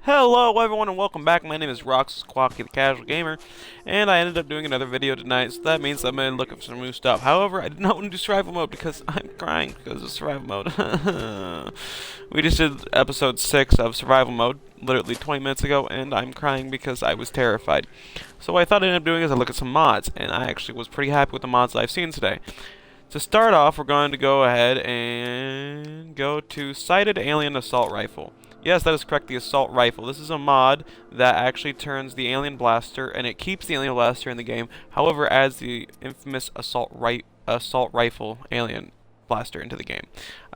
Hello everyone and welcome back. My name is Rox Squawky the Casual Gamer, and I ended up doing another video tonight, so that means I'm going to look up some new stuff. However, I did not want to do survival mode because I'm crying because of survival mode. We just did episode 6 of survival mode, literally 20 minutes ago, and I'm crying because I was terrified. So what I thought I'd end up doing is I look at some mods, and I actually was pretty happy with the mods that I've seen today. To start off, we're going to go ahead and go to Sighted Alien Assault Rifle. Yes, that is correct, the Assault Rifle. This is a mod that actually turns the Alien Blaster, and it keeps the Alien Blaster in the game, however adds the infamous Assault Rifle Alien Blaster into the game.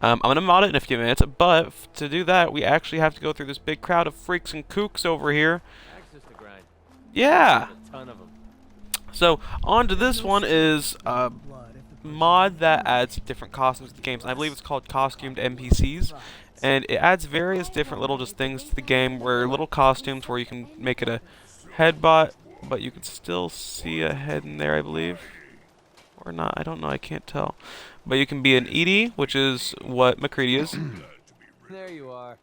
I'm going to mod it in a few minutes, but to do that, we actually have to go through this big crowd of freaks and kooks over here. Yeah! So, on to this one is mod that adds different costumes to the games, and I believe it's called Costumed NPCs. And it adds various different little just things to the game, where little costumes where you can make it a headbot, but you can still see a head in there, I believe. Or not, I don't know, I can't tell. But you can be an Edie, which is what McCready is. There you are.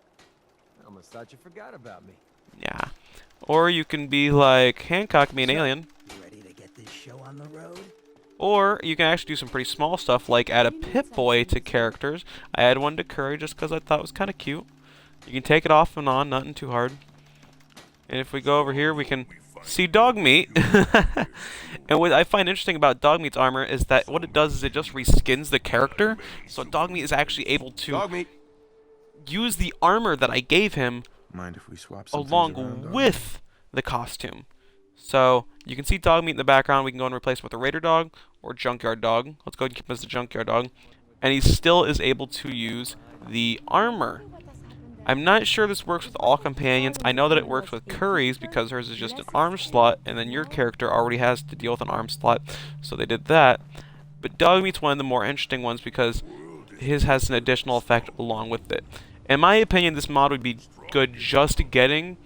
I almost thought you forgot about me. Yeah. Or you can be like Hancock, be an alien. You ready to get this show on the road? Or you can actually do some pretty small stuff, like add a Pip-Boy to characters. I add one to Curry just because I thought it was kind of cute. You can take it off and on, nothing too hard. And if we go over here, we can see Dogmeat. And what I find interesting about Dogmeat's armor is that what it does is it just reskins the character. So Dogmeat is actually able to use the armor that I gave him Mind if we swap some along with the costume. So you can see Dogmeat in the background. We can go and replace him with a Raider Dog or Junkyard Dog. Let's go and keep him as the Junkyard Dog. And he still is able to use the armor. I'm not sure this works with all companions. I know that it works with Curry's because hers is just an arm slot, and then your character already has to deal with an arm slot, so they did that. But Dogmeat's one of the more interesting ones because his has an additional effect along with it. In my opinion, this mod would be good just getting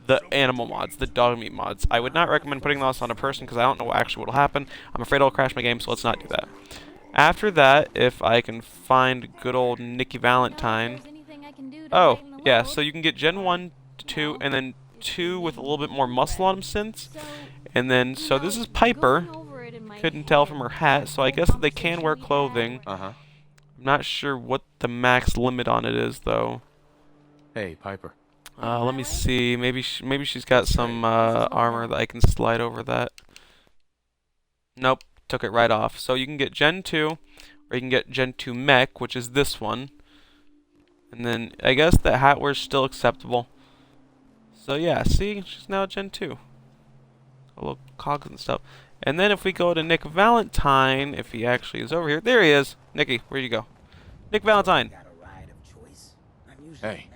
the animal mods, the Dogmeat mods. I would not recommend putting this on a person because I don't know what actually will happen. I'm afraid I'll crash my game, so let's not do that. After that, if I can find good old Nikki Valentine. Oh, yeah, so you can get Gen 1, 2, and then 2 with a little bit more muscle on him since. And then, so this is Piper. Couldn't tell from her hat, so I guess that they can wear clothing. I'm not sure what the max limit on it is, though. Hey, Piper. Let me see. Maybe she's got some armor that I can slide over that. Nope, took it right off. So you can get Gen 2, or you can get Gen 2 Mech, which is this one. And then I guess the hat wear's still acceptable. So yeah, see, she's now Gen 2. A little cogs and stuff. And then if we go to Nick Valentine, if he actually is over here, there he is. Nicky, where'd you go? Nick Valentine. Got a ride of choice? Hey.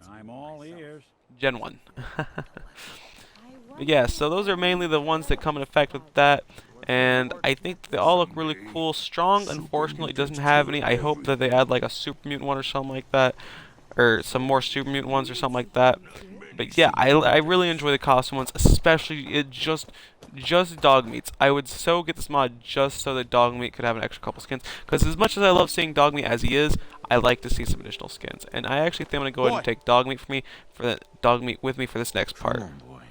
I'm all ears. Gen 1. But yeah, so those are mainly the ones that come in effect with that. And I think they all look really cool. Strong, unfortunately, doesn't have any. I hope that they add like a super mutant one or something like that. Or some more super mutant ones or something like that. But yeah, I really enjoy the costume ones, especially just Dogmeats. I would so get this mod just so that Dogmeat could have an extra couple skins. Because as much as I love seeing Dogmeat as he is, I like to see some additional skins. And I actually think I'm going to go ahead and take Dogmeat with me for this next part. Come on, boy.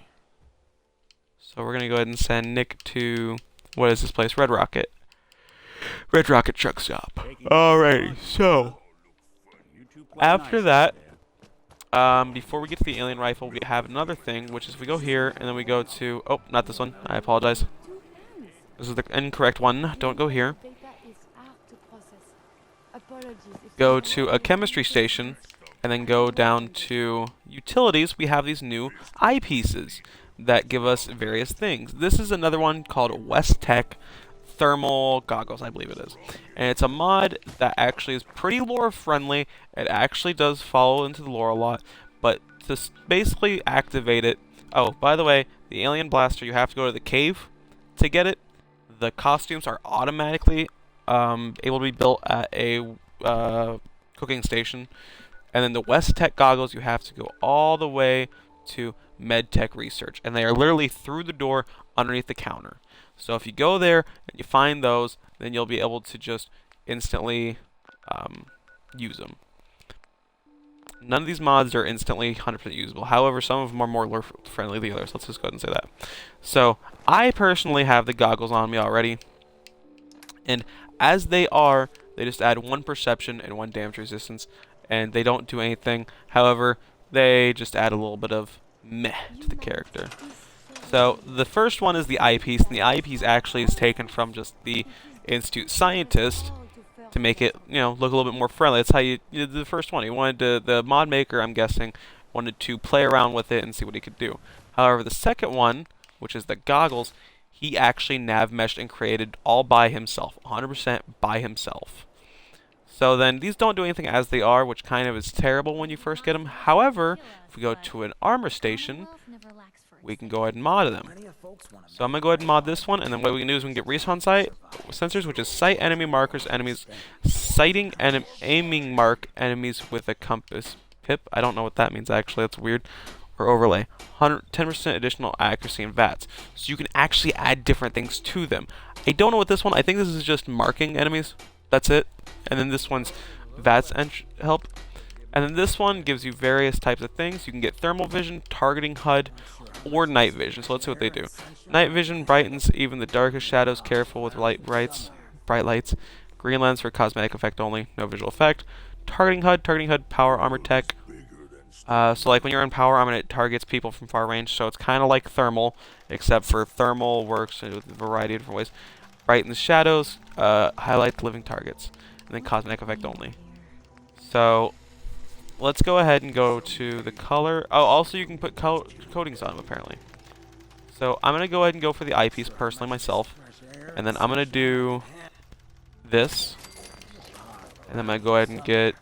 So we're going to go ahead and send Nick to, what is this place? Red Rocket. Red Rocket Truck Stop. Alrighty, so after that, before we get to the alien rifle, we have another thing, which is we go here, and then we go to, oh, not this one, I apologize. This is the incorrect one, don't go here. Go to a chemistry station, and then go down to utilities. We have these new eyepieces that give us various things. This is another one called West Tech Thermal Goggles, I believe it is. And it's a mod that actually is pretty lore friendly. It actually does follow into the lore a lot, but to basically activate it. Oh, by the way, the alien blaster, you have to go to the cave to get it. The costumes are automatically able to be built at a cooking station. And then the West Tech goggles, you have to go all the way to MedTech Research, and they are literally through the door underneath the counter. So if you go there and you find those, then you'll be able to just instantly use them. None of these mods are instantly 100% usable. However, some of them are more lure-friendly than others. Let's just go ahead and say that. So, I personally have the goggles on me already. And as they are, they just add 1 perception and 1 damage resistance. And they don't do anything. However, they just add a little bit of meh to the character. So, the first one is the eyepiece. And the eyepiece actually is taken from just the Institute Scientist to make it, you know, look a little bit more friendly. That's how you did the first one. He wanted to, the mod maker, I'm guessing, wanted to play around with it and see what he could do. However, the second one, which is the goggles, he actually nav meshed and created all by himself, 100% by himself. So then these don't do anything as they are, which kind of is terrible when you first get them. However, if we go to an armor station, we can go ahead and mod them. So I'm going to go ahead and mod this one, and then what we can do is we can get respawn sight sensors, which is sight enemy markers, enemies, sighting and aiming mark enemies with a compass. Pip, I don't know what that means actually, that's weird. Or overlay, 10% additional accuracy and VATS. So you can actually add different things to them. I don't know what this one, I think this is just marking enemies, that's it. And then this one's VATS help. And then this one gives you various types of things. You can get thermal vision, targeting HUD, or night vision. So let's see what they do. Night vision brightens even the darkest shadows. Careful with bright lights. Green lens for cosmetic effect only, no visual effect. Targeting HUD, power armor tech. So like when you're in power armor, it targets people from far range. So it's kind of like thermal, except for thermal works with a variety of different ways. Brightens shadows, highlight living targets, and then cosmetic effect only. So let's go ahead and go to the color. Oh, also you can put coatings on them, apparently. So I'm going to go ahead and go for the eyepiece personally myself. And then I'm going to do this. And then I'm going to go ahead and get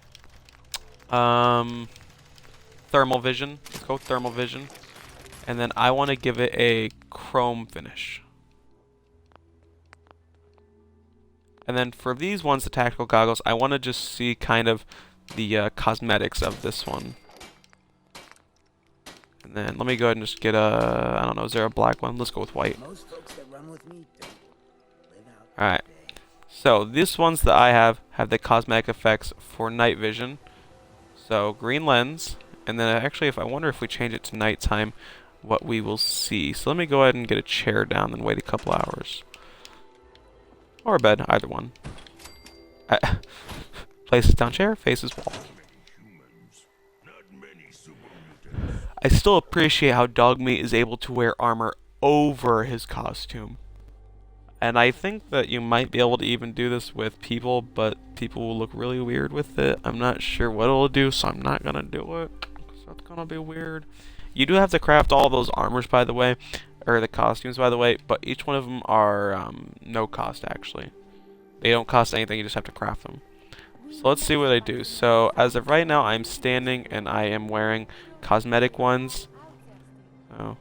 thermal vision. Let's go with thermal vision. And then I want to give it a chrome finish. And then for these ones, the tactical goggles, I want to just see kind of the cosmetics of this one. And then let me go ahead and just get a, I don't know, is there a black one? Let's go with white. Alright. So these ones that I have the cosmetic effects for night vision. So green lens. And then actually, I wonder if we change it to nighttime, what we will see. So let me go ahead and get a chair down and wait a couple hours. Or a bed, either one. Places down chair, faces wall. I still appreciate how Dogmeat is able to wear armor over his costume. And I think that you might be able to even do this with people, but people will look really weird with it. I'm not sure what it'll do, so I'm not gonna do it. So it's gonna be weird. You do have to craft all those armors, by the way. Or the costumes, by the way, but each one of them are no cost, actually. They don't cost anything, you just have to craft them. So let's see what I do. So as of right now, I'm standing and I am wearing cosmetic ones. Oh,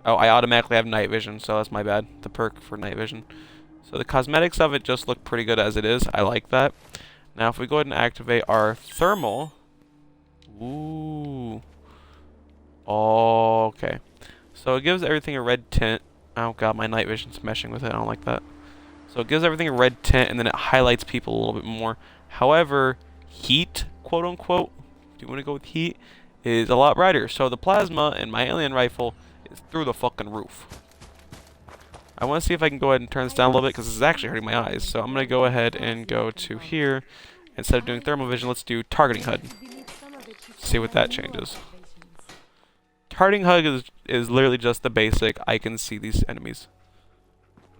I automatically have night vision, so that's my bad. The perk for night vision. So the cosmetics of it just look pretty good as it is. I like that. Now if we go ahead and activate our thermal. Ooh. Okay. So it gives everything a red tint. Oh god, my night vision's meshing with it. I don't like that. So it gives everything a red tint, and then it highlights people a little bit more. However, heat, quote unquote, if you want to go with heat, is a lot brighter. So the plasma in my alien rifle is through the fucking roof. I want to see if I can go ahead and turn this down a little bit, because this is actually hurting my eyes. So I'm going to go ahead and go to here. Instead of doing thermal vision, let's do targeting HUD. See what that changes. Targeting HUD is literally just the basic, I can see these enemies.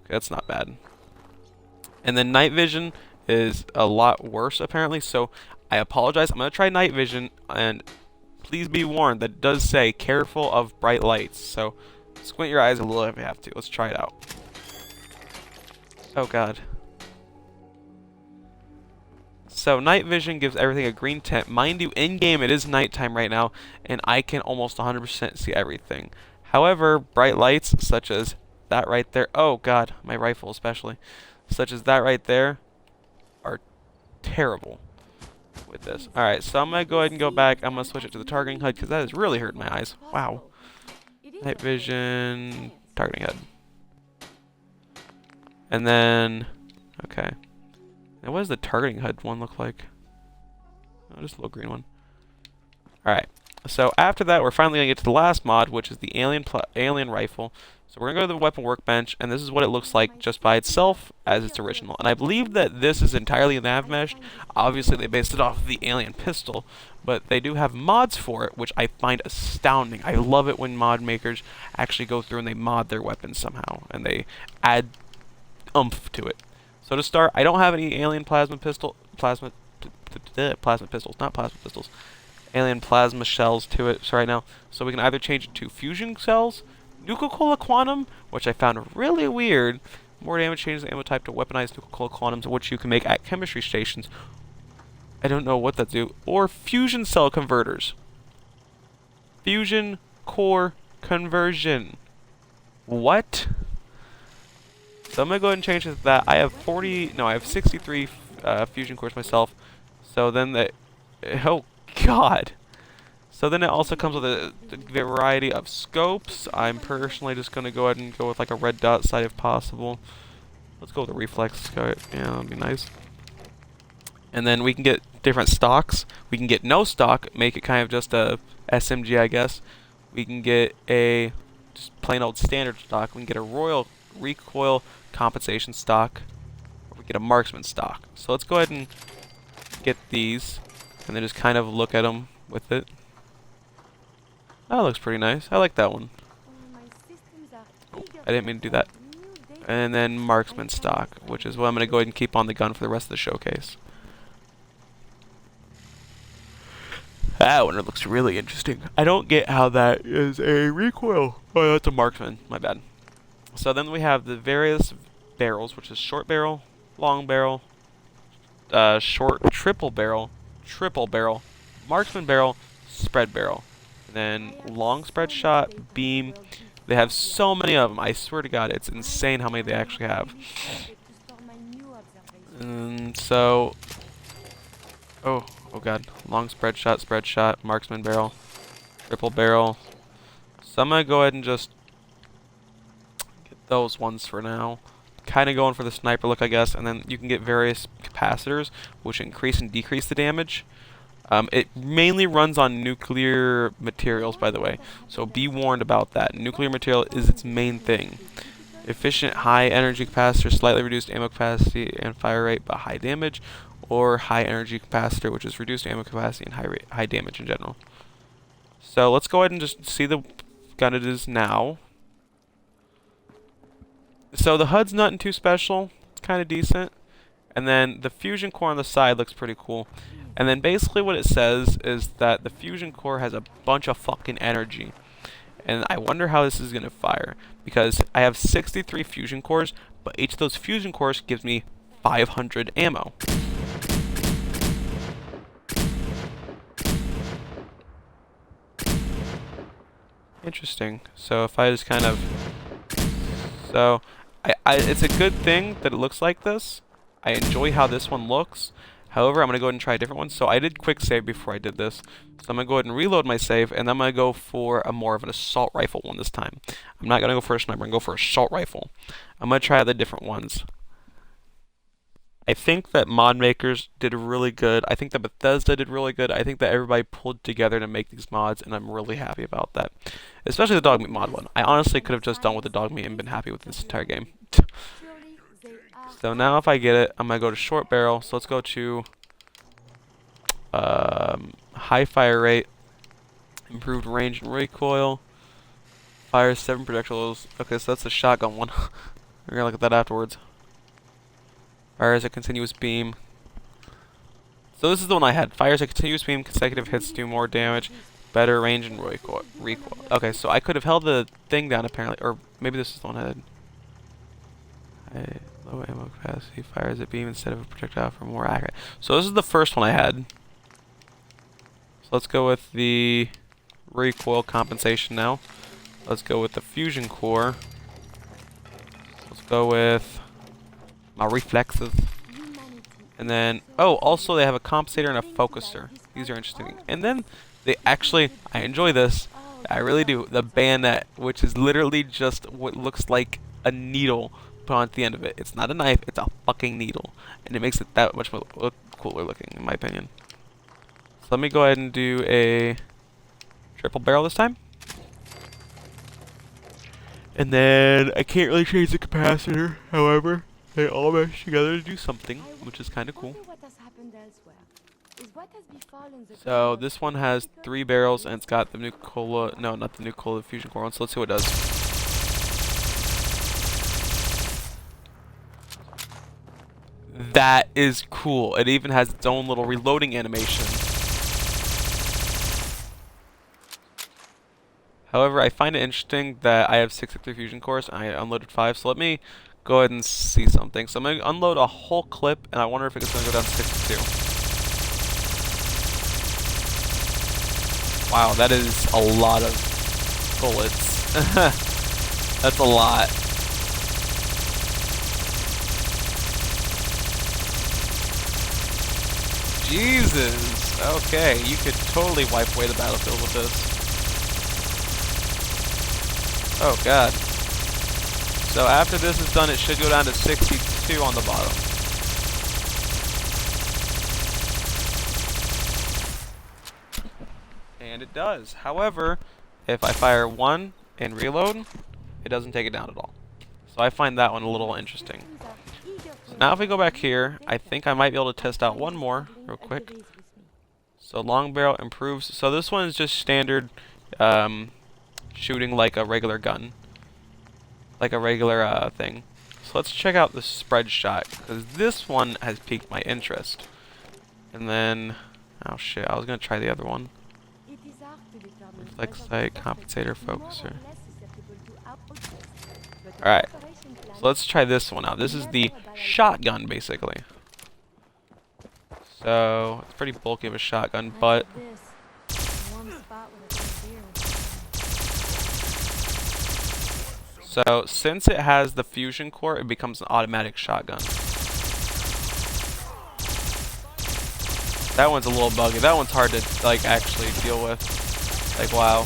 Okay, that's not bad. And then night vision is a lot worse, apparently, so I apologize. I'm going to try night vision, and please be warned that it does say careful of bright lights, so squint your eyes a little if you have to. Let's try it out. Oh god. So night vision gives everything a green tint. Mind you, in-game it is nighttime right now, and I can almost 100% see everything. However, bright lights, such as that right there, oh god, my rifle especially, such as that right there, are terrible with this. Alright, so I'm going to go ahead and go back. I'm going to switch it to the targeting HUD, because that is really hurting my eyes. Wow. Night vision, targeting HUD. And then, okay. Now what does the targeting HUD one look like? Oh, just a little green one. Alright, so after that, we're finally going to get to the last mod, which is the alien rifle. So we're going to go to the weapon workbench, and this is what it looks like just by itself as its original. And I believe that this is entirely nav meshed. Obviously, they based it off of the alien pistol, but they do have mods for it, which I find astounding. I love it when mod makers actually go through and they mod their weapons somehow, and they add oomph to it. So to start, I don't have any alien plasma pistols, not plasma pistols. Alien plasma shells to it right now. So we can either change it to fusion cells, Nuka-Cola Quantum, which I found really weird. More damage changes the ammo type to weaponized Nuka-Cola Quantums, which you can make at chemistry stations. I don't know what that do. Or fusion cell converters. Fusion core conversion. What? So I'm gonna go ahead and change it to that. I have 63 fusion cores myself. So then oh God. So then it also comes with a variety of scopes. I'm personally just going to go ahead and go with like a red dot sight if possible. Let's go with a reflex scope. Yeah, that'd be nice. And then we can get different stocks. We can get no stock, make it kind of just a SMG, I guess. We can get a just plain old standard stock. We can get a royal recoil compensation stock. Or we get a marksman stock. So let's go ahead and get these, and then just kind of look at them with it. That looks pretty nice. I like that one. Oh, I didn't mean to do that. And then marksman stock, which is what I'm going to go ahead and keep on the gun for the rest of the showcase. That one looks really interesting. I don't get how that is a recoil. Oh, that's a marksman. My bad. So then we have the various barrels, which is short barrel, long barrel, short triple barrel, marksman barrel, spread barrel. Then long spread shot, beam. They have so many of them. I swear to God, it's insane how many they actually have. And so, oh God, long spread shot, marksman barrel, triple barrel. So I'm gonna go ahead and just get those ones for now. Kind of going for the sniper look, I guess. And then you can get various capacitors, which increase and decrease the damage. It mainly runs on nuclear materials, by the way, so be warned about that. Nuclear material is its main thing. Efficient high energy capacitor, slightly reduced ammo capacity and fire rate but high damage, or high energy capacitor, which is reduced ammo capacity and high damage in general. So let's go ahead and just see the gun it is now. So the HUD's nothing too special, it's kind of decent. And then the fusion core on the side looks pretty cool. And then basically what it says is that the fusion core has a bunch of fucking energy. And I wonder how this is going to fire. Because I have 63 fusion cores, but each of those fusion cores gives me 500 ammo. Interesting. So if I just kind of... So, it's a good thing that it looks like this. I enjoy how this one looks. However, I'm going to go ahead and try a different one. So I did quick save before I did this. So I'm going to go ahead and reload my save, and I'm going to go for a more of an assault rifle one this time. I'm not going to go for a sniper, I'm going to go for an assault rifle. I'm going to try out the different ones. I think that mod makers did really good. I think that Bethesda did really good. I think that everybody pulled together to make these mods, and I'm really happy about that. Especially the dog meat mod one. I honestly could have just done with the dog meat and been happy with this entire game. So now if I get it, I'm going to go to short barrel. So let's go to high fire rate, improved range and recoil, fires 7 projectiles. Okay, so that's the shotgun one. We're going to look at that afterwards. Fires a continuous beam. So this is the one I had. Fires a continuous beam, consecutive hits do more damage, better range and recoil. Okay, so I could have held the thing down apparently, or maybe this is the one I had. Low ammo capacity, fires a beam instead of a projectile for more accurate. So this is the first one I had. So let's go with the recoil compensation now. Let's go with the fusion core. Let's go with my reflexes. And then, oh, also they have a compensator and a focuser. These are interesting. And then they actually, I enjoy this. I really do. The bayonet, which is literally just what looks like a needle put on at the end of it. It's not a knife, it's a fucking needle. And it makes it that much more cooler looking, in my opinion. So let me go ahead and do a Triple barrel this time. And then I can't really change the capacitor, however, they all mesh together to do something, which is kind of cool. So this one has 3 barrels and it's got the Nuka-Cola, no, not the Nuka-Cola, the Fusion Core one, so let's see what it does. That is cool. It even has its own little reloading animation. However, I find it interesting that I have 63 fusion cores and I unloaded 5, so let me go ahead and see something. So I'm going to unload a whole clip and I wonder if it's going to go down to 62. Wow, that is a lot of bullets. That's a lot. Jesus! Okay, you could totally wipe away the battlefield with this. Oh god. So after this is done, it should go down to 62 on the bottom. And it does. However, if I fire 1 and reload, it doesn't take it down at all. So I find that one a little interesting. So now if we go back here, I think I might be able to test out one more real quick. So long barrel improves. So this one is just standard shooting like a regular gun. Like a regular thing. So let's check out the spread shot, because this one has piqued my interest. And then, oh shit, I was going to try the other one. Reflex sight, compensator, focuser. Alright, so let's try this one out. This is the shotgun, basically. So, it's pretty bulky of a shotgun, but so, since it has the fusion core, it becomes an automatic shotgun. That one's a little buggy. That one's hard to, like, actually deal with. Like, wow.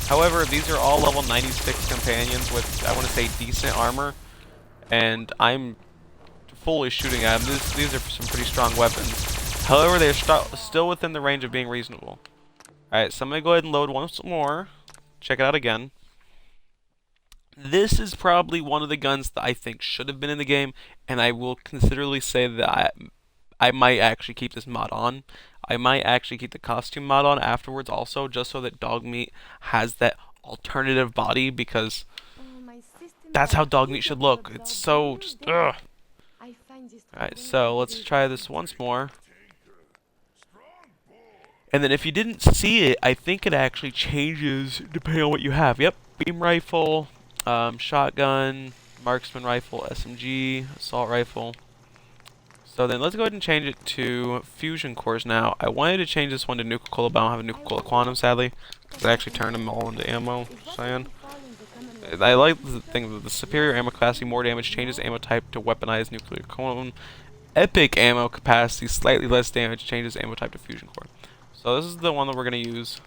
However, these are all level 96 companions with, I want to say, decent armor. And I'm fully shooting at them. These are some pretty strong weapons. However, they're still within the range of being reasonable. Alright, so I'm going to go ahead and load once more. Check it out again. This is probably one of the guns that I think should have been in the game, and I will considerably say that I might actually keep this mod on. I might actually keep the costume mod on afterwards also, just so that Dogmeat has that alternative body, because that's how Dogmeat should look. It's so just, ugh. Alright, so let's try this once more. And then if you didn't see it, I think it actually changes depending on what you have. Yep, beam rifle, shotgun, marksman rifle, SMG, assault rifle. So then let's go ahead and change it to fusion cores now. I wanted to change this one to Nuka-Cola, but I don't have a Nuka-Cola Quantum, sadly. Because I actually turned them all into ammo, saying. I like the thing that the superior ammo capacity, more damage, changes ammo type to weaponized nuclear cone. Epic ammo capacity, slightly less damage, changes ammo type to fusion core. So this is the one that we're going to use.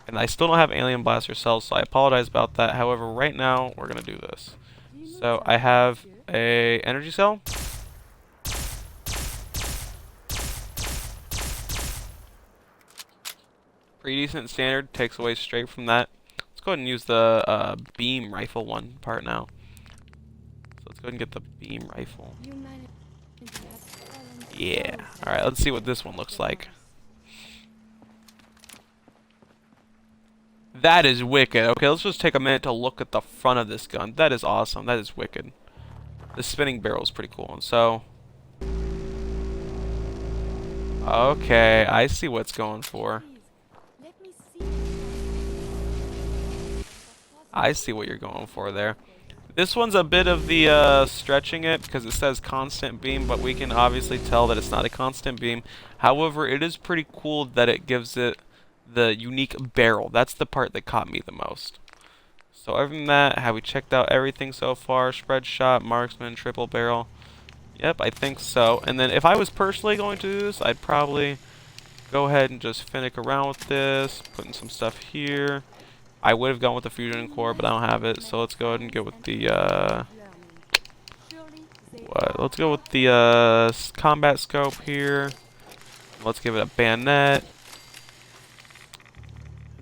And I still don't have alien blaster cells, so I apologize about that. However, right now, we're going to do this. So I have a energy cell. Pretty decent standard, takes away straight from that. Let's go ahead and use the beam rifle one part now. So let's go ahead and get the beam rifle. Yeah. Alright, let's see what this one looks like. That is wicked. Okay, let's just take a minute to look at the front of this gun. That is awesome. That is wicked. The spinning barrel is pretty cool. And so, okay, I see what's going for. I see what you're going for there. This one's a bit of the stretching it, because it says constant beam, but we can obviously tell that it's not a constant beam. However, it is pretty cool that it gives it the unique barrel. That's the part that caught me the most. So other than that, have we checked out everything so far? Spread shot, marksman, triple barrel. Yep, I think so. And then if I was personally going to do this, I'd probably go ahead and just finick around with this, putting some stuff here. I would have gone with the fusion core, but I don't have it. So let's go ahead and get with the let's go with the combat scope here. Let's give it a bayonet.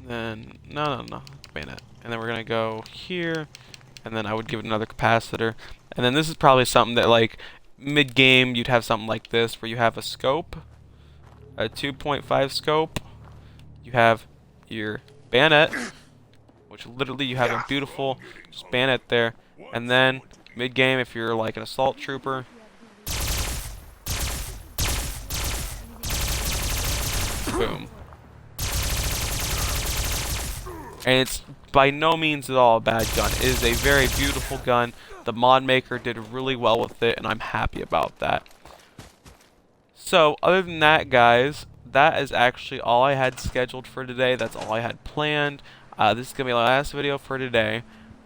And then, no, bayonet. And then we're gonna go here, and then I would give it another capacitor. And then this is probably something that, like, mid-game, you'd have something like this, where you have a scope, a 2.5 scope, you have your bayonet, which literally you have a beautiful just bayonet there, and then mid-game, if you're like an assault trooper, boom. And it's by no means at all a bad gun. It is a very beautiful gun. The mod maker did really well with it, and I'm happy about that. So, other than that, guys, that is actually all I had scheduled for today. That's all I had planned. This is going to be my last video for today.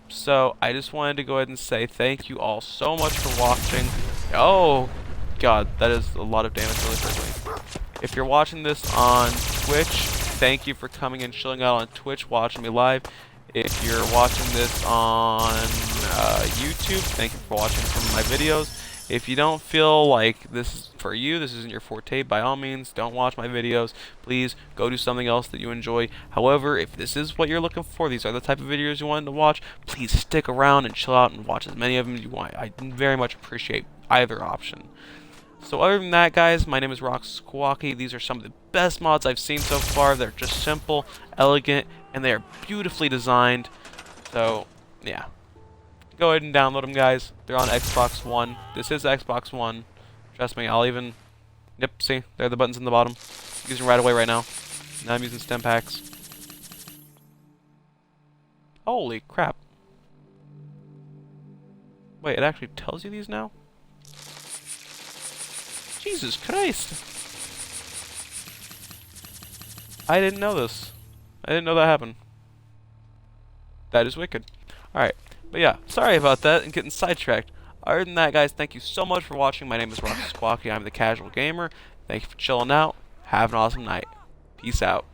So, I just wanted to go ahead and say thank you all so much for watching. Oh, God, that is a lot of damage really quickly. If you're watching this on Twitch, thank you for coming and chilling out on Twitch, watching me live. If you're watching this on YouTube, thank you for watching some of my videos. If you don't feel like this is for you, this isn't your forte, by all means, don't watch my videos. Please go do something else that you enjoy. However, if this is what you're looking for, these are the type of videos you want to watch, please stick around and chill out and watch as many of them as you want. I very much appreciate either option. So other than that, guys, my name is Rock Squawky. These are some of the best mods I've seen so far. They're just simple, elegant, and they are beautifully designed. So, yeah. Go ahead and download them, guys. They're on Xbox One. This is Xbox One. Trust me, I'll even... Yep, see? There are the buttons in the bottom. I'm using them right away right now. Now I'm using stem packs. Holy crap. Wait, it actually tells you these now? Jesus Christ! I didn't know this. I didn't know that happened. That is wicked. Alright, but yeah, sorry about that and getting sidetracked. Other than that, guys, thank you so much for watching. My name is Rock Squawky. I'm the Casual Gamer. Thank you for chilling out. Have an awesome night. Peace out.